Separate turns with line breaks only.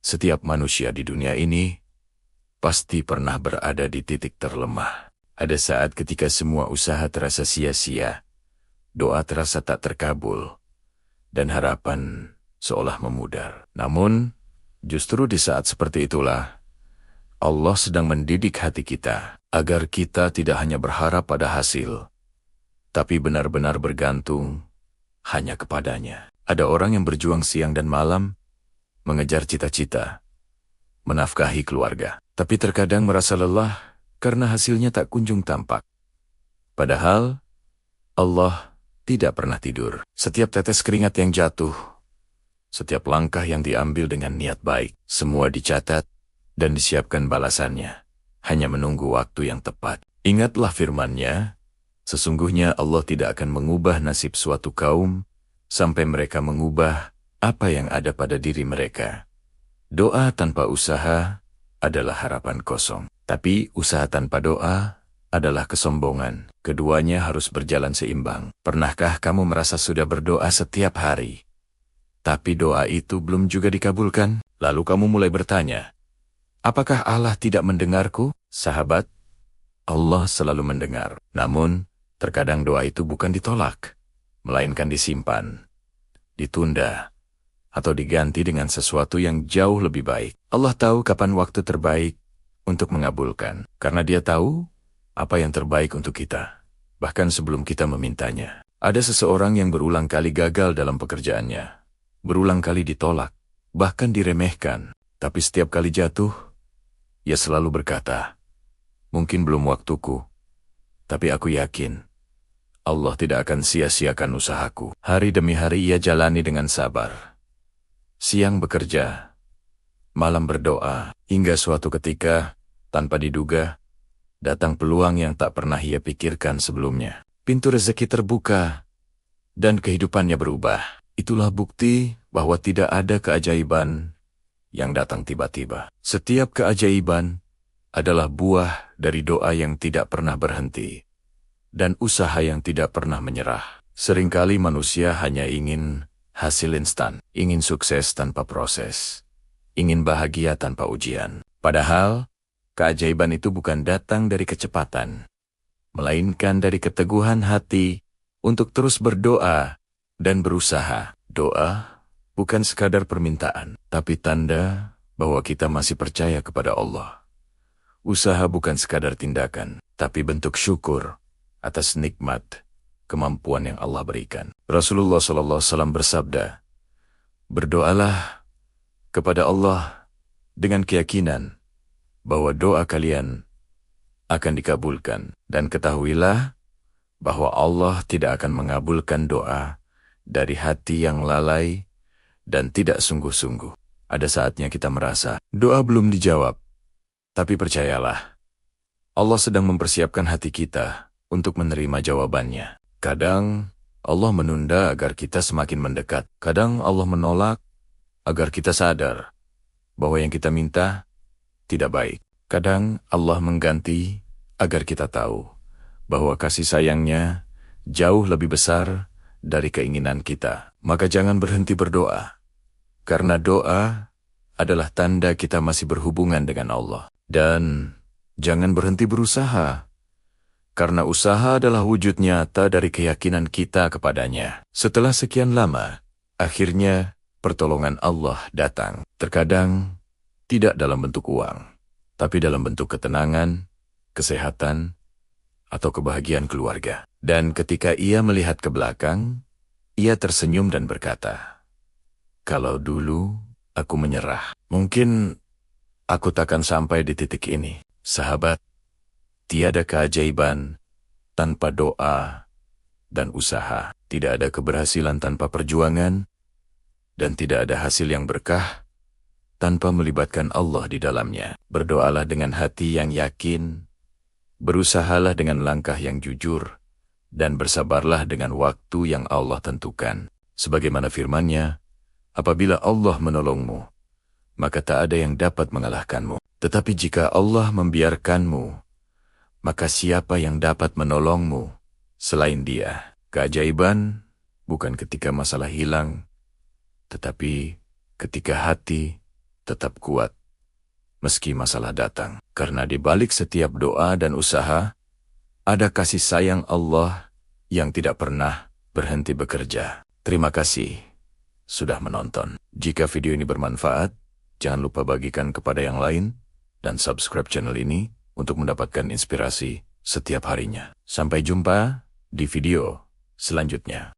Setiap manusia di dunia ini pasti pernah berada di titik terlemah. Ada saat ketika semua usaha terasa sia-sia, doa terasa tak terkabul, dan harapan seolah memudar. Namun, justru di saat seperti itulah, Allah sedang mendidik hati kita, agar kita tidak hanya berharap pada hasil, tapi benar-benar bergantung hanya kepadanya. Ada orang yang berjuang siang dan malam, mengejar cita-cita, menafkahi keluarga, tapi terkadang merasa lelah karena hasilnya tak kunjung tampak. Padahal, Allah tidak pernah tidur. Setiap tetes keringat yang jatuh, setiap langkah yang diambil dengan niat baik, semua dicatat dan disiapkan balasannya, hanya menunggu waktu yang tepat. Ingatlah firman-Nya, sesungguhnya Allah tidak akan mengubah nasib suatu kaum sampai mereka mengubah apa yang ada pada diri mereka. Doa tanpa usaha adalah harapan kosong, tapi usaha tanpa doa adalah kesombongan. Keduanya harus berjalan seimbang. Pernahkah kamu merasa sudah berdoa setiap hari, tapi doa itu belum juga dikabulkan? Lalu kamu mulai bertanya, apakah Allah tidak mendengarku? Sahabat, Allah selalu mendengar. Namun, terkadang doa itu bukan ditolak, melainkan disimpan, ditunda, atau diganti dengan sesuatu yang jauh lebih baik. Allah tahu kapan waktu terbaik untuk mengabulkan, karena Dia tahu apa yang terbaik untuk kita, bahkan sebelum kita memintanya. Ada seseorang yang berulang kali gagal dalam pekerjaannya, berulang kali ditolak, bahkan diremehkan, tapi setiap kali jatuh, ia selalu berkata, mungkin belum waktuku, tapi aku yakin Allah tidak akan sia-siakan usahaku. Hari demi hari ia jalani dengan sabar. Siang bekerja, malam berdoa, hingga suatu ketika, tanpa diduga, datang peluang yang tak pernah ia pikirkan sebelumnya. Pintu rezeki terbuka, dan kehidupannya berubah. Itulah bukti bahwa tidak ada keajaiban yang datang tiba-tiba. Setiap keajaiban adalah buah dari doa yang tidak pernah berhenti, dan usaha yang tidak pernah menyerah. Seringkali manusia hanya ingin hasil instan, ingin sukses tanpa proses, ingin bahagia tanpa ujian. Padahal, keajaiban itu bukan datang dari kecepatan, melainkan dari keteguhan hati untuk terus berdoa dan berusaha. Doa bukan sekadar permintaan, tapi tanda bahwa kita masih percaya kepada Allah. Usaha bukan sekadar tindakan, tapi bentuk syukur atas nikmat kemampuan yang Allah berikan. Rasulullah SAW bersabda, berdoalah kepada Allah dengan keyakinan bahwa doa kalian akan dikabulkan, dan ketahuilah bahwa Allah tidak akan mengabulkan doa dari hati yang lalai dan tidak sungguh-sungguh. Ada saatnya kita merasa doa belum dijawab, tapi percayalah, Allah sedang mempersiapkan hati kita untuk menerima jawabannya. Kadang Allah menunda agar kita semakin mendekat. Kadang Allah menolak agar kita sadar bahwa yang kita minta tidak baik. Kadang Allah mengganti agar kita tahu bahwa kasih sayangnya jauh lebih besar dari keinginan kita. Maka jangan berhenti berdoa, karena doa adalah tanda kita masih berhubungan dengan Allah. Dan jangan berhenti berusaha, karena usaha adalah wujud nyata dari keyakinan kita kepadanya. Setelah sekian lama, akhirnya pertolongan Allah datang. Terkadang tidak dalam bentuk uang, tapi dalam bentuk ketenangan, kesehatan, atau kebahagiaan keluarga. Dan ketika ia melihat ke belakang, ia tersenyum dan berkata, kalau dulu aku menyerah, mungkin aku takkan sampai di titik ini. Sahabat, tiada keajaiban tanpa doa dan usaha. Tidak ada keberhasilan tanpa perjuangan, dan tidak ada hasil yang berkah tanpa melibatkan Allah di dalamnya. Berdoalah dengan hati yang yakin, berusahalah dengan langkah yang jujur, dan bersabarlah dengan waktu yang Allah tentukan. Sebagaimana firman-Nya, apabila Allah menolongmu, maka tak ada yang dapat mengalahkanmu. Tetapi jika Allah membiarkanmu, maka siapa yang dapat menolongmu selain Dia? Keajaiban bukan ketika masalah hilang, tetapi ketika hati tetap kuat meski masalah datang. Karena di balik setiap doa dan usaha, ada kasih sayang Allah yang tidak pernah berhenti bekerja. Terima kasih sudah menonton. Jika video ini bermanfaat, jangan lupa bagikan kepada yang lain dan subscribe channel ini untuk mendapatkan inspirasi setiap harinya. Sampai jumpa di video selanjutnya.